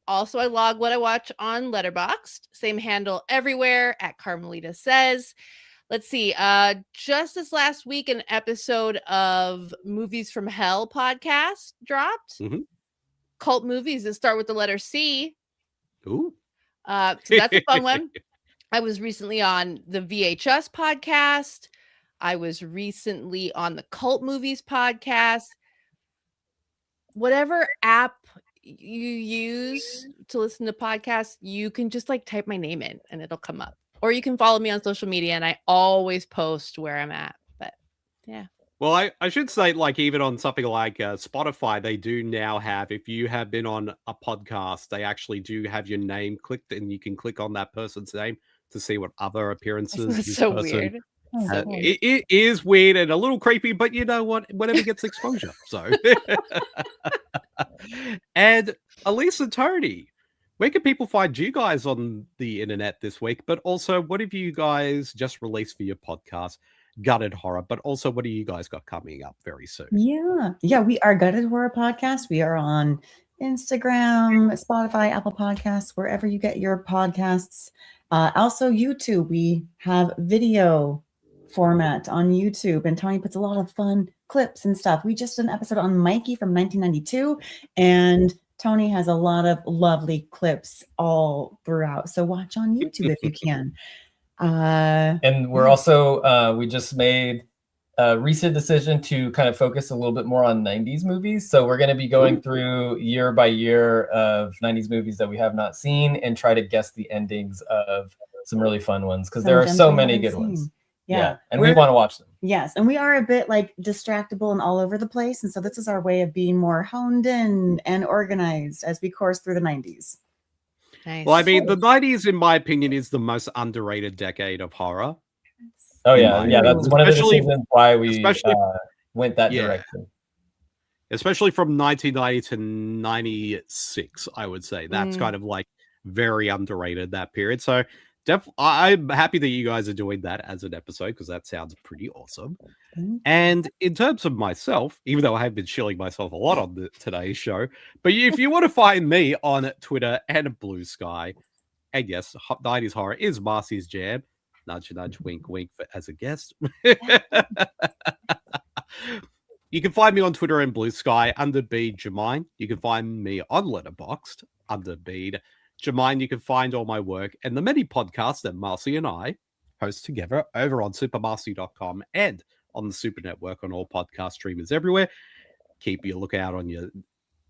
Also, I log what I watch on Letterboxd. Same handle everywhere at Carmelita Says. Let's see. Just this last week, an episode of Movies from Hell podcast dropped. Mhm. Cult movies that start with the letter C. Ooh. So that's a fun one. I was recently on the VHS podcast. I was recently on the Cult Movies podcast. Whatever app you use to listen to podcasts, you can just like type my name in and it'll come up. Or you can follow me on social media, and I always post where I'm at. But yeah. Well, I should say, like, even on something like Spotify, they do now have, if you have been on a podcast, they actually do have your name clicked, and you can click on that person's name to see what other appearances That's this so person weird. had. It is weird and a little creepy, but you know what? Whatever gets exposure. So, and Aleece and Tony, where can people find you guys on the internet this week? But also, what have you guys just released for your podcast? Gutted Horror, but also what do you guys got coming up very soon? Yeah, we are Gutted Horror Podcast. We are on Instagram, Spotify, Apple Podcasts, wherever you get your podcasts. Also YouTube, we have video format on YouTube, and Tony puts a lot of fun clips and stuff. We just did an episode on Mikey from 1992, and Tony has a lot of lovely clips all throughout. So watch on YouTube if you can. And we're also we just made a recent decision to kind of focus a little bit more on 90s movies. So we're going to be going through year by year of 90s movies that we have not seen and try to guess the endings of some really fun ones, because there are so many good ones. Yeah. And we want to watch them. Yes. And we are a bit like distractible and all over the place. And so this is our way of being more honed in and organized as we course through the 90s. Nice. Well, I mean, the 90s, in my opinion, is the most underrated decade of horror. Oh, yeah. Yeah. That's one of the Especially- reasons why we especially- went that Yeah. direction. Especially from 1990 to 96, I would say. That's kind of like very underrated, that period. So I'm happy that you guys are doing that as an episode, because that sounds pretty awesome. And in terms of myself, even though I have been shilling myself a lot on today's show, but if you want to find me on Twitter and Blue Sky, and yes, 90s Horror is Marcy's jam. Nudge, nudge, wink, wink as a guest. You can find me on Twitter and Blue Sky under Bede Jermaine. You can find me on Letterboxd under Bede Jermaine. You can find all my work and the many podcasts that Marcy and I host together over on supermarcy.com and on the Super Network on all podcast streamers everywhere. Keep your lookout on your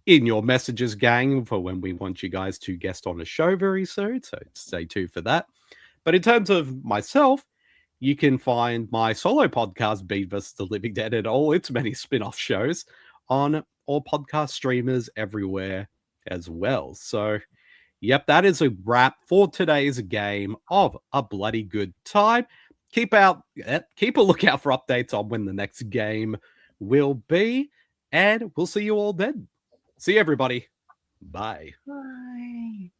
in your messages, gang, for when we want you guys to guest on a show very soon. So stay tuned for that. But in terms of myself, you can find my solo podcast, Bede vs. the Living Dead, and all its many spin-off shows on all podcast streamers everywhere as well. So, yep, that is a wrap for today's game of A Bloody Good Time. Keep a lookout for updates on when the next game will be, and we'll see you all then. See you, everybody. Bye. Bye.